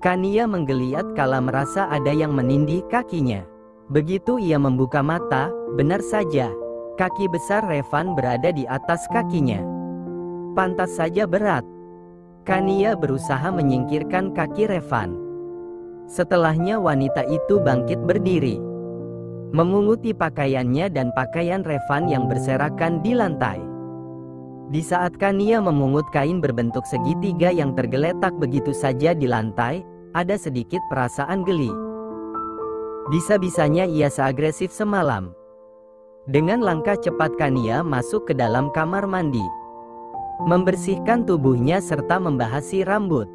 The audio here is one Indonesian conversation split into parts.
Kania menggeliat kala merasa ada yang menindih kakinya. Begitu ia membuka mata, benar saja, kaki besar Revan berada di atas kakinya. Pantas saja berat. Kania berusaha menyingkirkan kaki Revan. Setelahnya wanita itu bangkit berdiri, memunguti pakaiannya dan pakaian Revan yang berserakan di lantai. Di saat Kania memungut kain berbentuk segitiga yang tergeletak begitu saja di lantai, ada sedikit perasaan geli. Bisa-bisanya ia seagresif semalam. Dengan langkah cepat Kania masuk ke dalam kamar mandi, membersihkan tubuhnya serta membahasi rambut.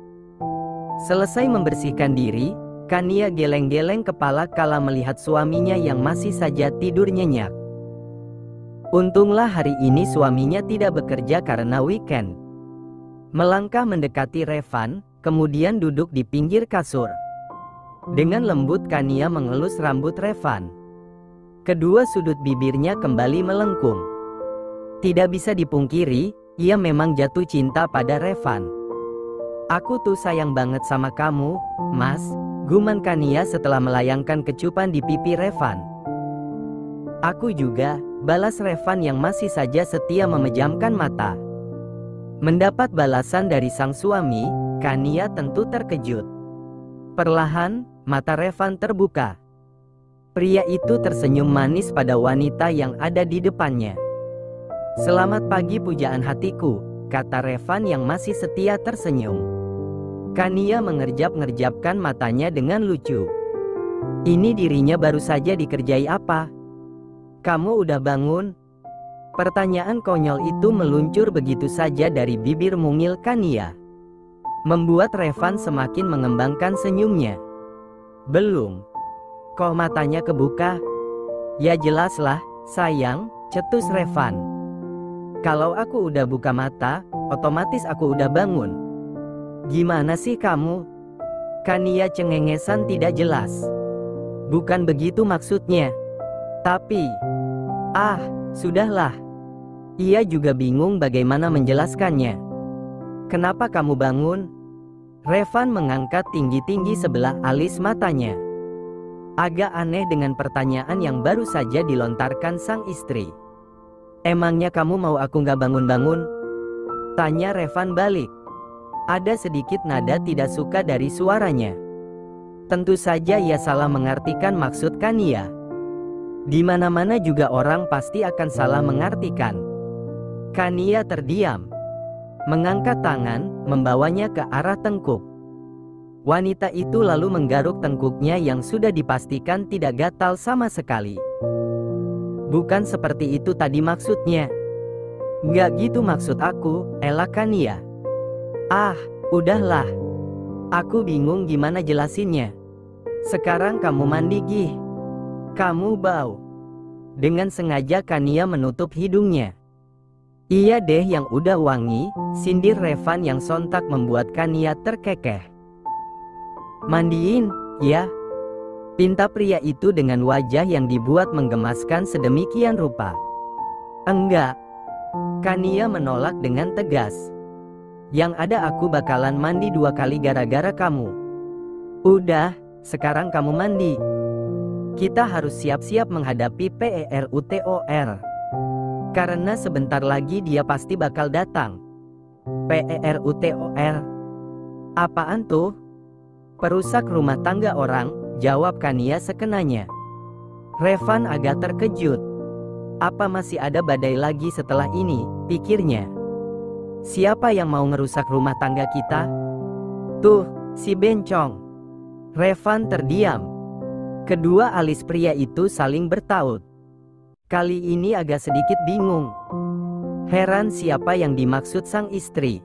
Selesai membersihkan diri, Kania geleng-geleng kepala kala melihat suaminya yang masih saja tidur nyenyak. Untunglah hari ini suaminya tidak bekerja karena weekend. Melangkah mendekati Revan, kemudian duduk di pinggir kasur. Dengan lembut Kania mengelus rambut Revan. Kedua sudut bibirnya kembali melengkung. Tidak bisa dipungkiri, ia memang jatuh cinta pada Revan. "Aku tuh sayang banget sama kamu, Mas," guman Kania setelah melayangkan kecupan di pipi Revan. "Aku juga," balas Revan yang masih saja setia memejamkan mata. Mendapat balasan dari sang suami, Kania tentu terkejut. Perlahan, mata Revan terbuka. Pria itu tersenyum manis pada wanita yang ada di depannya. "Selamat pagi pujaan hatiku," kata Revan yang masih setia tersenyum. Kania mengerjap-ngerjapkan matanya dengan lucu. Ini dirinya baru saja dikerjai apa? "Kamu udah bangun?" Pertanyaan konyol itu meluncur begitu saja dari bibir mungil Kania, membuat Revan semakin mengembangkan senyumnya. "Belum. Kok matanya kebuka?" "Ya jelaslah, sayang," cetus Revan. "Kalau aku udah buka mata, otomatis aku udah bangun." "Gimana sih kamu?" Kania cengengesan tidak jelas. "Bukan begitu maksudnya. Tapi..." "Ah, sudahlah." Ia juga bingung bagaimana menjelaskannya. "Kenapa kamu bangun?" Revan mengangkat tinggi-tinggi sebelah alis matanya. Agak aneh dengan pertanyaan yang baru saja dilontarkan sang istri. "Emangnya kamu mau aku nggak bangun-bangun?" tanya Revan balik. Ada sedikit nada tidak suka dari suaranya. Tentu saja ia salah mengartikan maksud Kania. Di mana-mana juga orang pasti akan salah mengartikan. Kania terdiam, mengangkat tangan, membawanya ke arah tengkuk. Wanita itu lalu menggaruk tengkuknya yang sudah dipastikan tidak gatal sama sekali. "Bukan seperti itu tadi maksudnya." "Nggak gitu maksud aku," elak Kania. "Ah, udahlah. Aku bingung gimana jelasinnya. Sekarang kamu mandi gih. Kamu bau." Dengan sengaja Kania menutup hidungnya. "Iya deh yang udah wangi," sindir Revan yang sontak membuat Kania terkekeh. "Mandiin, ya?" pinta pria itu dengan wajah yang dibuat menggemaskan sedemikian rupa. "Enggak." Kania menolak dengan tegas. "Yang ada aku bakalan mandi 2 kali gara-gara kamu." "Udah, sekarang kamu mandi. Kita harus siap-siap menghadapi PERUTOR. Karena sebentar lagi dia pasti bakal datang." "PERUTOR? Apaan tuh?" "Perusak rumah tangga orang," jawab Kania sekenanya. Revan agak terkejut. Apa masih ada badai lagi setelah ini, pikirnya. Siapa yang mau ngerusak rumah tangga kita? Tuh, si bencong. Revan terdiam. Kedua alis pria itu saling bertaut. Kali ini agak sedikit bingung. Heran siapa yang dimaksud sang istri.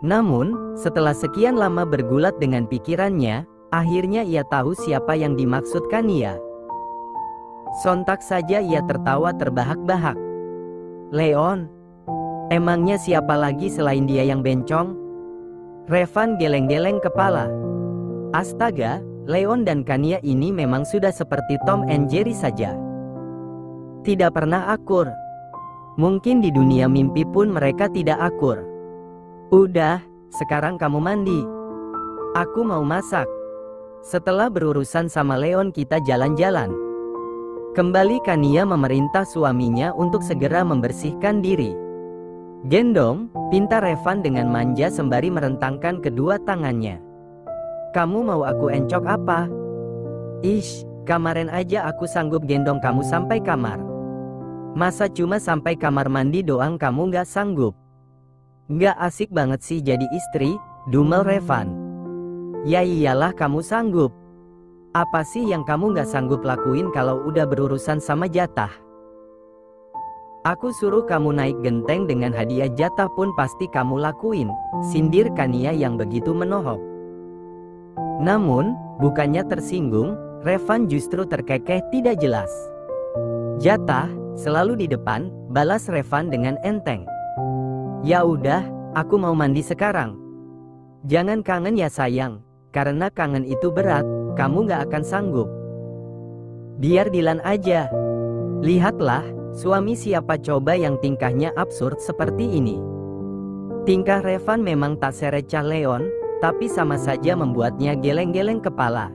Namun, setelah sekian lama bergulat dengan pikirannya, akhirnya ia tahu siapa yang dimaksud Kania. Sontak saja ia tertawa terbahak-bahak. "Leon? Emangnya siapa lagi selain dia yang bencong?" Revan geleng-geleng kepala. Astaga, Leon dan Kania ini memang sudah seperti Tom and Jerry saja. Tidak pernah akur. Mungkin di dunia mimpi pun mereka tidak akur. Udah, sekarang kamu mandi. Aku mau masak. Setelah berurusan sama Leon kita jalan-jalan. Kembali Kania memerintah suaminya untuk segera membersihkan diri. Gendong, pinta Revan dengan manja sembari merentangkan kedua tangannya. Kamu mau aku encok apa? Ish, kemarin aja aku sanggup gendong kamu sampai kamar. Masa cuma sampai kamar mandi doang kamu gak sanggup? Gak asik banget sih jadi istri, dumel Revan. Ya iyalah kamu sanggup. Apa sih yang kamu gak sanggup lakuin kalau udah berurusan sama jatah? Aku suruh kamu naik genteng dengan hadiah jatah pun pasti kamu lakuin, sindir Kania yang begitu menohok. Namun, bukannya tersinggung, Revan justru terkekeh tidak jelas. Jatah, selalu di depan, balas Revan dengan enteng. Ya udah, aku mau mandi sekarang. Jangan kangen ya sayang, karena kangen itu berat, kamu gak akan sanggup. Biar Dilan aja. Lihatlah, suami siapa coba yang tingkahnya absurd seperti ini. Tingkah Revan memang tak serecah Leon, tapi sama saja membuatnya geleng-geleng kepala.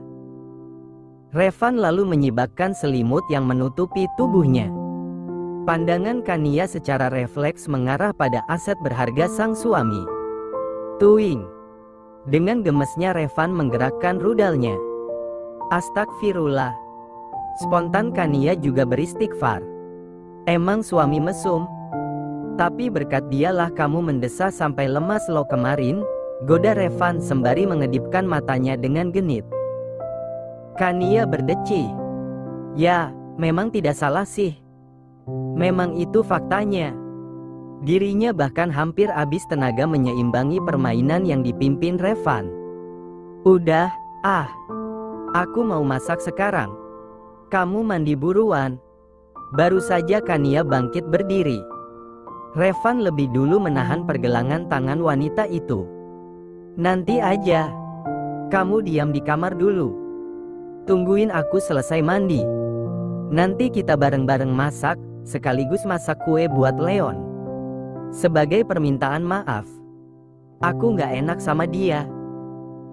Revan lalu menyibakkan selimut yang menutupi tubuhnya. Pandangan Kania secara refleks mengarah pada aset berharga sang suami. Tuing. Dengan gemesnya Revan menggerakkan rudalnya. Astagfirullah. Spontan Kania juga beristighfar. Emang suami mesum? Tapi berkat dialah kamu mendesah sampai lemas lo kemarin, goda Revan sembari mengedipkan matanya dengan genit. Kania berdecih. Ya, memang tidak salah sih. Memang itu faktanya. Dirinya bahkan hampir habis tenaga menyeimbangi permainan yang dipimpin Revan. Udah, aku mau masak sekarang. Kamu mandi buruan. Baru saja Kania bangkit berdiri. Revan lebih dulu menahan pergelangan tangan wanita itu. Nanti aja. Kamu diam di kamar dulu. Tungguin aku selesai mandi. Nanti kita bareng-bareng masak, sekaligus masak kue buat Leon. Sebagai permintaan maaf. Aku gak enak sama dia.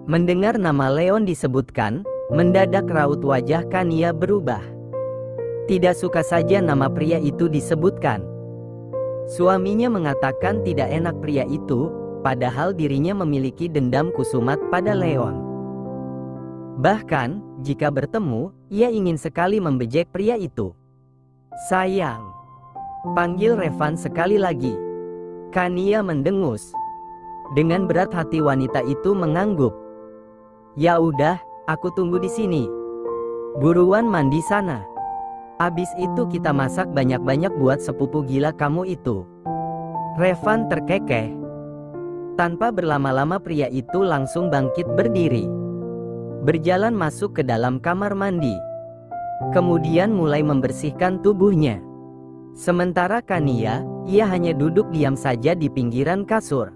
Mendengar nama Leon disebutkan, mendadak raut wajah Kania berubah. Tidak suka saja nama pria itu disebutkan. Suaminya mengatakan tidak enak pria itu, padahal dirinya memiliki dendam kusumat pada Leon. Bahkan, jika bertemu, ia ingin sekali membejek pria itu. Sayang. Panggil Revan sekali lagi. Kania mendengus. Dengan berat hati wanita itu mengangguk. Ya udah, aku tunggu di sini. Buruan mandi sana. Abis itu kita masak banyak-banyak buat sepupu gila kamu itu. Revan terkekeh. Tanpa berlama-lama pria itu langsung bangkit berdiri. Berjalan masuk ke dalam kamar mandi. Kemudian mulai membersihkan tubuhnya. Sementara Kania, ia hanya duduk diam saja di pinggiran kasur.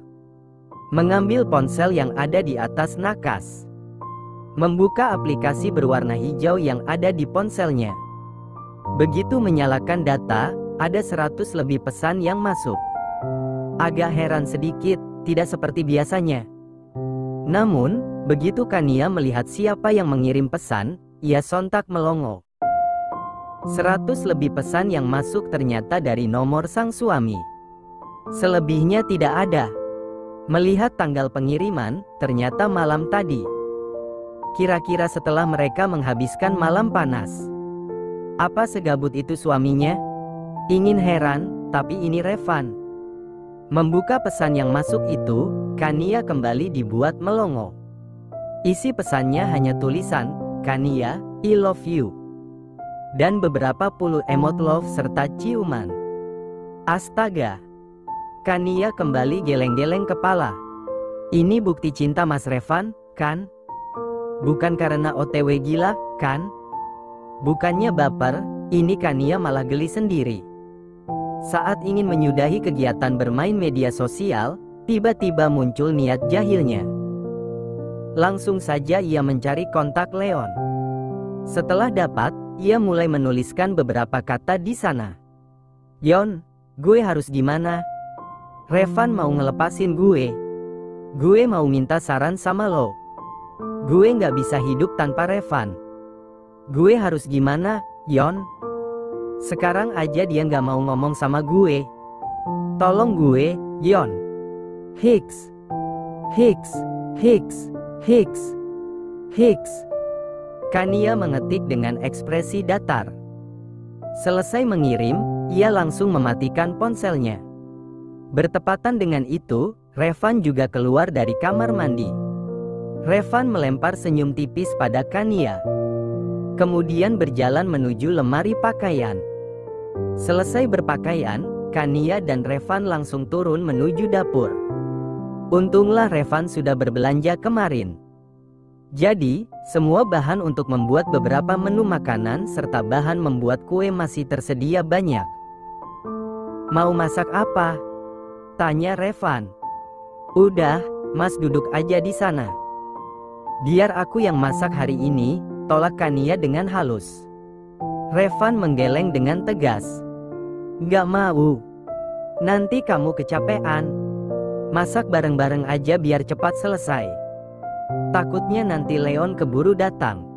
Mengambil ponsel yang ada di atas nakas. Membuka aplikasi berwarna hijau yang ada di ponselnya. Begitu menyalakan data, ada 100 lebih pesan yang masuk. Agak heran sedikit, tidak seperti biasanya. Namun, begitu Kania melihat siapa yang mengirim pesan, ia sontak melongo. 100 lebih pesan yang masuk ternyata dari nomor sang suami. Selebihnya tidak ada. Melihat tanggal pengiriman, ternyata malam tadi. Kira-kira setelah mereka menghabiskan malam panas. Apa segabut itu suaminya? Ingin heran, tapi ini Revan. Membuka pesan yang masuk itu, Kania kembali dibuat melongo. Isi pesannya hanya tulisan, Kania, I love you. Dan beberapa puluh emot love serta ciuman. Astaga. Kania kembali geleng-geleng kepala. Ini bukti cinta Mas Revan, kan? Bukan karena OTW gila, kan? Bukannya baper, ini Kania malah geli sendiri. Saat ingin menyudahi kegiatan bermain media sosial, tiba-tiba muncul niat jahilnya. Langsung saja ia mencari kontak Leon. Setelah dapat, ia mulai menuliskan beberapa kata di sana. Yon, gue harus gimana? Revan mau ngelepasin gue. Gue mau minta saran sama lo. Gue nggak bisa hidup tanpa Revan. Gue harus gimana, Yon? Sekarang aja dia nggak mau ngomong sama gue. Tolong gue, Yon. Hicks. Hicks. Hicks. Hicks. Hicks. Kania mengetik dengan ekspresi datar. Selesai mengirim, ia langsung mematikan ponselnya. Bertepatan dengan itu, Revan juga keluar dari kamar mandi. Revan melempar senyum tipis pada Kania. Kemudian berjalan menuju lemari pakaian. Selesai berpakaian, Kania dan Revan langsung turun menuju dapur. Untunglah Revan sudah berbelanja kemarin. Jadi, semua bahan untuk membuat beberapa menu makanan serta bahan membuat kue masih tersedia banyak. Mau masak apa? Tanya Revan. Udah, Mas duduk aja di sana. Biar aku yang masak hari ini, tolak Kania dengan halus. Revan menggeleng dengan tegas. Gak mau. Nanti kamu kecapean. Masak bareng-bareng aja biar cepat selesai. Takutnya nanti Leon keburu datang.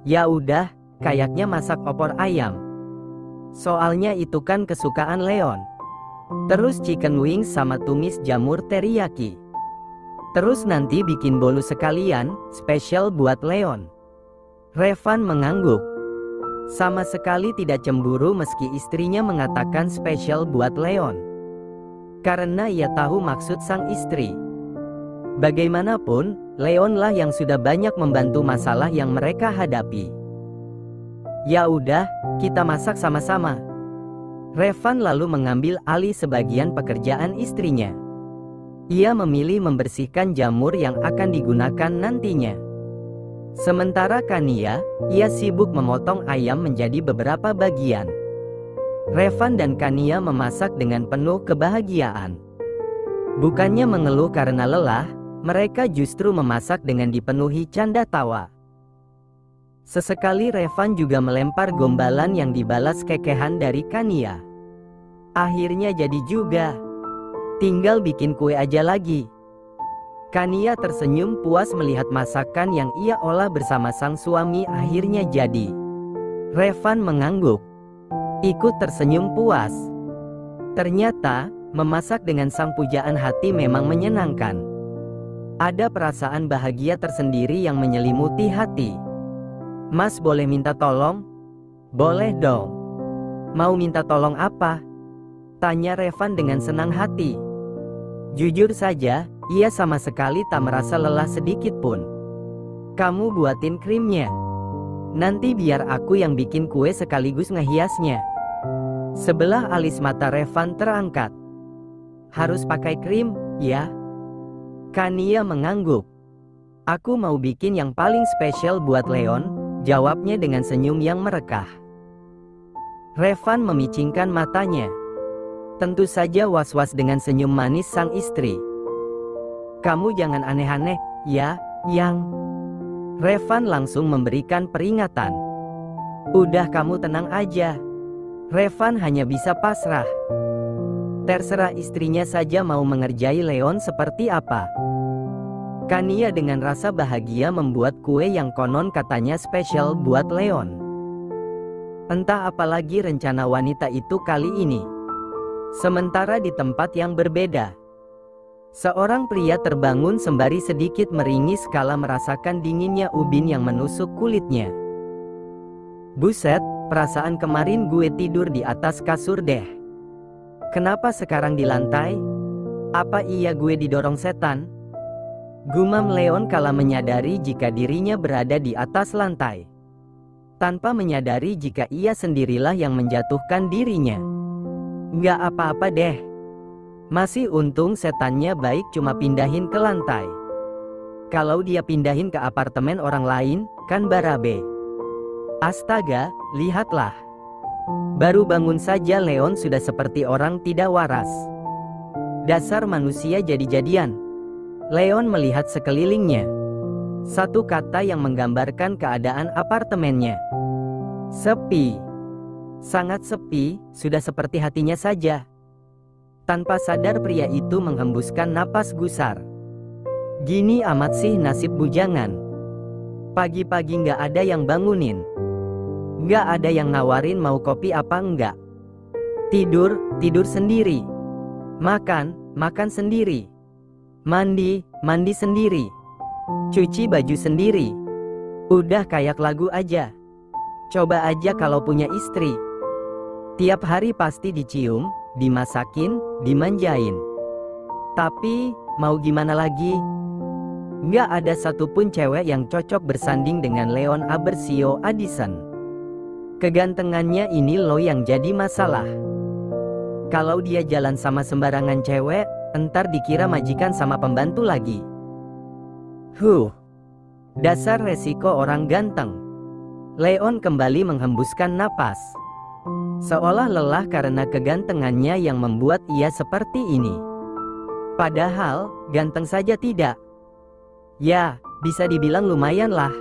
Ya udah, kayaknya masak opor ayam. Soalnya itu kan kesukaan Leon. Terus chicken wings sama tumis jamur teriyaki. Terus nanti bikin bolu sekalian, spesial buat Leon. Revan mengangguk. Sama sekali tidak cemburu meski istrinya mengatakan spesial buat Leon. Karena ia tahu maksud sang istri. Bagaimanapun, Leonlah yang sudah banyak membantu masalah yang mereka hadapi. Ya udah, kita masak sama-sama. Revan lalu mengambil alih sebagian pekerjaan istrinya. Ia memilih membersihkan jamur yang akan digunakan nantinya. Sementara Kania, ia sibuk memotong ayam menjadi beberapa bagian. Revan dan Kania memasak dengan penuh kebahagiaan. Bukannya mengeluh karena lelah, mereka justru memasak dengan dipenuhi canda tawa. Sesekali Revan juga melempar gombalan yang dibalas kekehan dari Kania. Akhirnya jadi juga. Tinggal bikin kue aja lagi. Kania tersenyum puas melihat masakan yang ia olah bersama sang suami akhirnya jadi. Revan mengangguk. Ikut tersenyum puas. Ternyata, memasak dengan sang pujaan hati memang menyenangkan. Ada perasaan bahagia tersendiri yang menyelimuti hati. Mas boleh minta tolong? Boleh dong. Mau minta tolong apa? Tanya Revan dengan senang hati. Jujur saja, ia sama sekali tak merasa lelah sedikit pun. Kamu buatin krimnya. Nanti biar aku yang bikin kue sekaligus ngehiasnya. Sebelah alis mata Revan terangkat. Harus pakai krim, ya? Kania mengangguk. Aku mau bikin yang paling spesial buat Leon, jawabnya dengan senyum yang merekah. Revan memicingkan matanya. Tentu saja was-was dengan senyum manis sang istri. Kamu jangan aneh-aneh, ya, Yang. Revan langsung memberikan peringatan. Udah kamu tenang aja. Revan hanya bisa pasrah. Terserah istrinya saja mau mengerjai Leon seperti apa. Kania dengan rasa bahagia membuat kue yang konon katanya spesial buat Leon. Entah apalagi rencana wanita itu kali ini. Sementara di tempat yang berbeda, seorang pria terbangun sembari sedikit meringis kala merasakan dinginnya ubin yang menusuk kulitnya. Buset, perasaan kemarin gue tidur di atas kasur deh. Kenapa sekarang di lantai? Apa iya gue didorong setan? Gumam Leon kala menyadari jika dirinya berada di atas lantai. Tanpa menyadari jika ia sendirilah yang menjatuhkan dirinya. Nggak apa-apa deh. Masih untung setannya baik cuma pindahin ke lantai. Kalau dia pindahin ke apartemen orang lain, kan barabe. Astaga, lihatlah. Baru bangun saja Leon sudah seperti orang tidak waras. Dasar manusia jadi-jadian. Leon melihat sekelilingnya. Satu kata yang menggambarkan keadaan apartemennya. Sepi. Sangat sepi, sudah seperti hatinya saja. Tanpa sadar pria itu menghembuskan napas gusar. Gini amat sih nasib bujangan. Pagi-pagi nggak ada yang bangunin. Nggak ada yang nawarin mau kopi apa enggak. Tidur, tidur sendiri. Makan, makan sendiri. Mandi, mandi sendiri. Cuci baju sendiri. Udah kayak lagu aja. Coba aja kalau punya istri. Tiap hari pasti dicium, dimasakin, dimanjain. Tapi, mau gimana lagi? Nggak ada satupun cewek yang cocok bersanding dengan Leon Abersio Addison. Kegantengannya ini loh yang jadi masalah. Kalau dia jalan sama sembarangan cewek, entar dikira majikan sama pembantu lagi. Dasar resiko orang ganteng. Leon kembali menghembuskan napas. Seolah lelah karena kegantengannya yang membuat ia seperti ini. Padahal, ganteng saja tidak. Ya, bisa dibilang lumayan lah.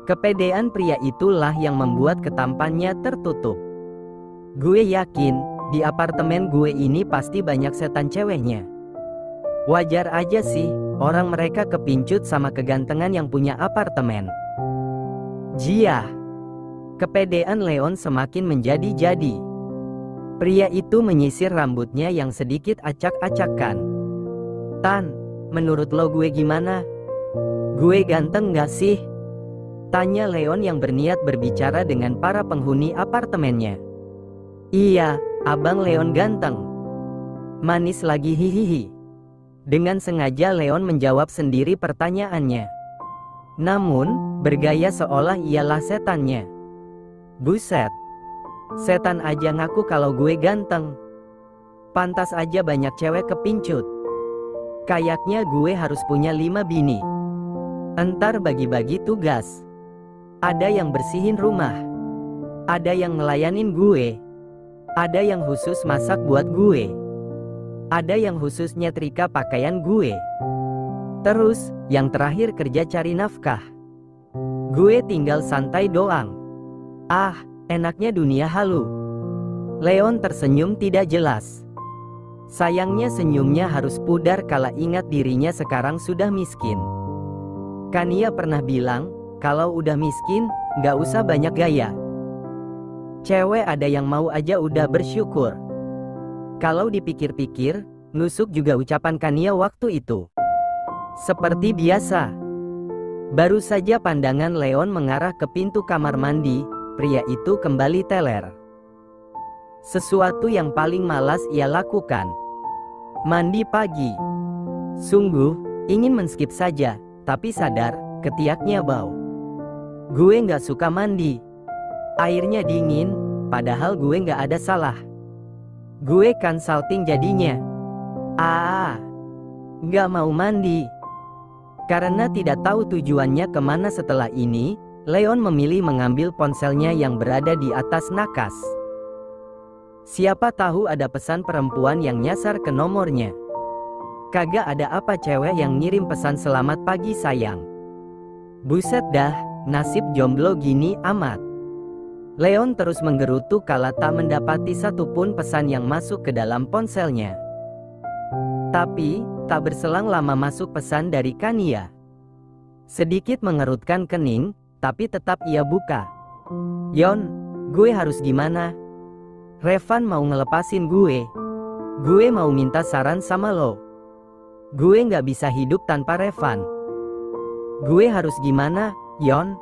Kepedean pria itulah yang membuat ketampannya tertutup. Gue yakin, di apartemen gue ini pasti banyak setan ceweknya. Wajar aja sih, orang mereka kepincut sama kegantengan yang punya apartemen. Jiah. Kepedean Leon semakin menjadi-jadi. Pria itu menyisir rambutnya yang sedikit acak-acakan. Tan, menurut lo gue gimana? Gue ganteng gak sih? Tanya Leon yang berniat berbicara dengan para penghuni apartemennya. Iya, Abang Leon ganteng. Manis lagi hihihi. Dengan sengaja Leon menjawab sendiri pertanyaannya. Namun, bergaya seolah ialah setannya. Buset. Setan aja ngaku kalau gue ganteng. Pantas aja banyak cewek kepincut. Kayaknya gue harus punya 5 bini. Entar bagi-bagi tugas. Ada yang bersihin rumah. Ada yang ngelayanin gue. Ada yang khusus masak buat gue. Ada yang khusus nyetrika pakaian gue. Terus, yang terakhir kerja cari nafkah. Gue tinggal santai doang. Ah, enaknya dunia halu. Leon tersenyum tidak jelas. Sayangnya senyumnya harus pudar kala ingat dirinya sekarang sudah miskin. Kania pernah bilang, kalau udah miskin, nggak usah banyak gaya. Cewek ada yang mau aja udah bersyukur. Kalau dipikir-pikir, nusuk juga ucapan Kania waktu itu. Seperti biasa. Baru saja pandangan Leon mengarah ke pintu kamar mandi, pria itu kembali teler. Sesuatu yang paling malas ia lakukan. Mandi pagi. Sungguh, ingin men-skip saja, tapi sadar, ketiaknya bau. Gue nggak suka mandi. Airnya dingin, padahal gue nggak ada salah. Gue kan salting jadinya. Nggak mau mandi. Karena tidak tahu tujuannya kemana setelah ini, Leon memilih mengambil ponselnya yang berada di atas nakas. Siapa tahu ada pesan perempuan yang nyasar ke nomornya. Kagak ada apa cewek yang ngirim pesan selamat pagi sayang. Buset dah, nasib jomblo gini amat. Leon terus menggerutu kala tak mendapati satupun pesan yang masuk ke dalam ponselnya. Tapi, tak berselang lama masuk pesan dari Kania. Sedikit mengerutkan kening, tapi tetap ia buka. Yon, gue harus gimana? Revan mau ngelepasin gue. Gue mau minta saran sama lo. Gue nggak bisa hidup tanpa Revan. Gue harus gimana, Yon?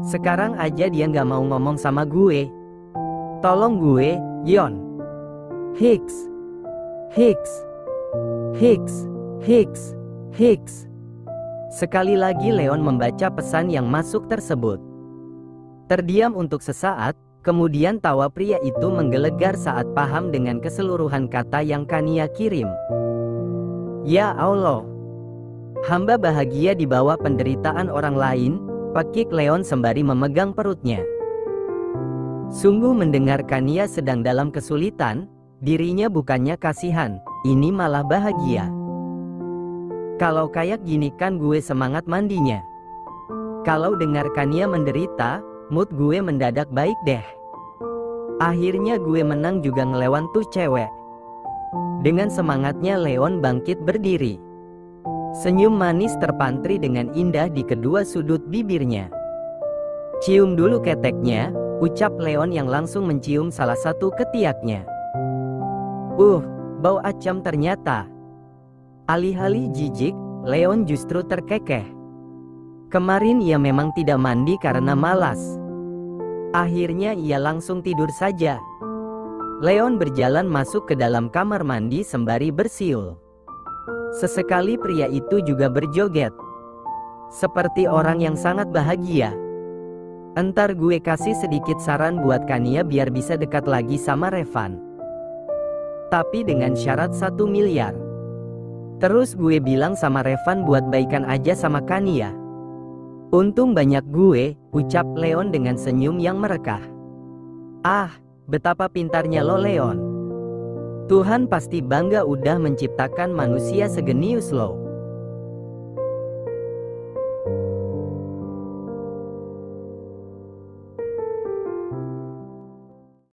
Sekarang aja dia nggak mau ngomong sama gue. Tolong gue, Yon. Hicks. Sekali lagi Leon membaca pesan yang masuk tersebut. Terdiam untuk sesaat, kemudian tawa pria itu menggelegar saat paham dengan keseluruhan kata yang Kania kirim. Ya Allah. Hamba bahagia di bawah penderitaan orang lain, pekik Leon sembari memegang perutnya. Sungguh mendengar Kania sedang dalam kesulitan, dirinya bukannya kasihan, ini malah bahagia. Kalau kayak gini kan gue semangat mandinya. Kalau dengar Kania menderita, mood gue mendadak baik deh. Akhirnya gue menang juga ngelawan tuh cewek. Dengan semangatnya Leon bangkit berdiri. Senyum manis terpantri dengan indah di kedua sudut bibirnya. "Cium dulu keteknya," ucap Leon yang langsung mencium salah satu ketiaknya. Bau acam ternyata." Alih-alih jijik, Leon justru terkekeh. Kemarin ia memang tidak mandi karena malas. Akhirnya ia langsung tidur saja. Leon berjalan masuk ke dalam kamar mandi sembari bersiul. Sesekali pria itu juga berjoget, seperti orang yang sangat bahagia. "Entar gue kasih sedikit saran buat Kania biar bisa dekat lagi sama Revan. Tapi dengan syarat 1 miliar. Terus gue bilang sama Revan buat baikan aja sama Kania." "Untung banyak gue," ucap Leon dengan senyum yang merekah. Betapa pintarnya lo Leon. Tuhan pasti bangga udah menciptakan manusia segenius lo.